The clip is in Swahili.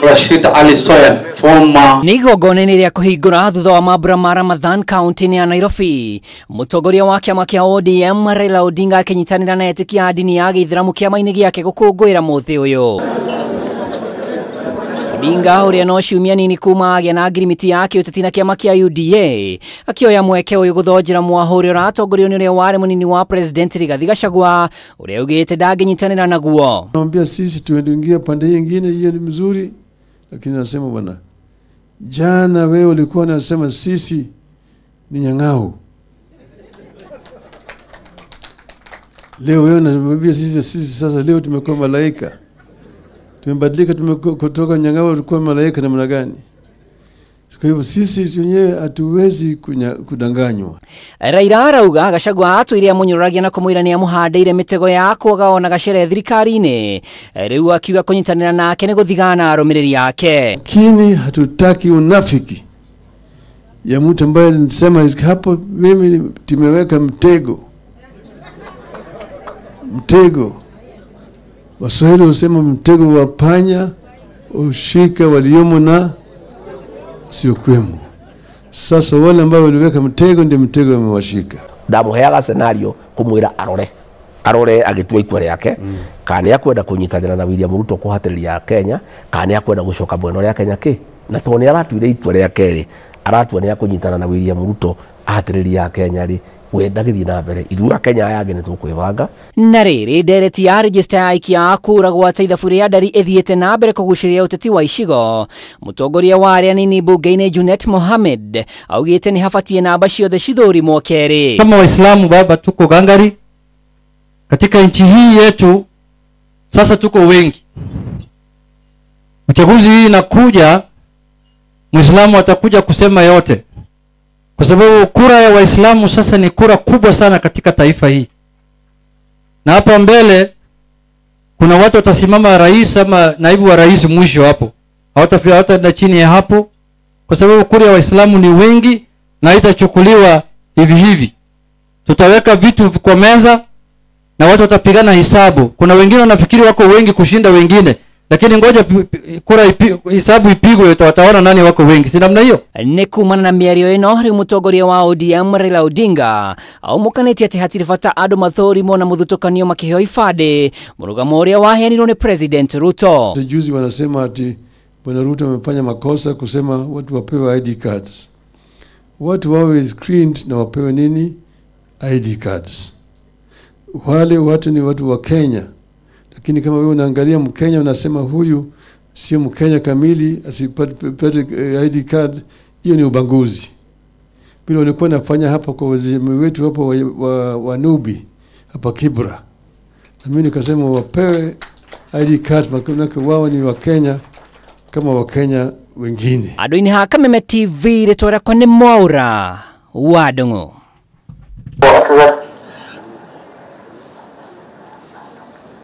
Rashid Ali Soya, former Nigogone ria kuhingura thutha wa mambura ma Ramadhan County ya Nairobi. Mutongoria wa kiama kia ODM Raila Odinga akinyitanira na etikia dini ya Gĩithĩramu kiama-ini giake gukungwira muthi uyu. Odinga uria no ciumia nini kuma agĩa na ngirimiti yake ũteti na kiama kia UDA akioya mweke uyu guthonjera mwahũri ũratongorio nĩ ũrĩa warĩ munini wa president Rigathi Gachagua uria ugĩte ndangĩnyitanĩra naguo. Naambia sisi tuingie pande nyingine, hiyo ni mzuri, lakini nasema bwana, jana wewe ulikuwa unasema sisi ni nyang'au, leo wewe unasema sisi sasa leo tumekuwa malaika. Tumebadilika, tumekutoka nyang'au tulikuwa malaika namna gani? Kwa hivyo sisi wenyewe hatuwezi kudanganywa. Raila arauga Gachagua atwire amunyuragia na kumwira ni amuhandeire mitego ya kugaona gacere thirikari-ini. Riu akiuga kunyitanira nake ni guthigana arumiriri yake. Lakini hatutaki unafiki ya mtu ambaye alisema hapo mimi tumeweka mtego. Waswahili husema mtego wa panya ushika waliomo na sio kwemo. Sasa wale ambao waliweka mtego ndio mtego wamewashika. Ndamuheaga scenario kumwira arore agitua itua riake kana akwenda kunyitanira na William Ruto kuhatĩrĩria Kenya kana akwenda gucoka mwena ria Kenya na toni aratuire itua riake ri aratua ni akunyitana na William Ruto ahatĩrĩria Kenya ri wendagithie na mbere ithuĩ Kenya yage nĩ tũkwĩbanga. Na rĩrĩ ndereti ya register ya aikia kura gwata ithabu rĩa ndari ithiĩte na mbere kũgucĩrĩria ũteti wa icigo. Mũtongoria wa arĩa nini bunge-inĩ Junet Mohamed augĩte nĩ habatie namba ciothe cithũrimwo kerĩ. Kama Waislamu baba, tuko gangari katika nchi hii yetu. Sasa tuko wengi, uchaguzi hii inakuja, Muislamu atakuja kusema yote, kwa sababu kura ya Waislamu sasa ni kura kubwa sana katika taifa hii. Na hapa mbele kuna watu watasimama rais ama naibu wa rais mwisho hapo. Hawataenda chini ya hapo, kwa sababu kura ya Waislamu ni wengi na itachukuliwa hivi. Tutaweka vitu kwa meza na watu watapigana hisabu. Kuna wengine wanafikiri wako wengi kushinda wengine, lakini ngoja kura hisabu ipigwe wataona nani wako wengi. Si namna hiyo? Nĩ kumana na mĩario ĩno rĩu mũtongoria wa ODM Raila Odinga aumũkanĩtie atĩ hatirĩ bata andũ mathũrimwo na mũthutũkanio makĩheo ibandĩ, mũrũgamo ũrĩa waheanirwo nĩ President Ruto. Juzi wanasema ati Bwana Ruto amefanya makosa kusema watu wapewe ID cards. Watu wawe screened na wapewe nini? ID cards. Wale watu ni watu wa Kenya. Lakini kama wewe unaangalia Mkenya unasema huyu sio Mkenya kamili asipate ID card, hiyo ni ubaguzi. Bila walikuwa nafanya hapa kwa waziri wetu hapo wa Nubi hapa Kibra. Na mimi nikasema wapewe ID card maana wao ni wa Kenya kama wa Kenya wengine. Andũ-inĩ ha Kameme TV rĩtwa rĩakwa nĩ Mwaura wa Ndung'u.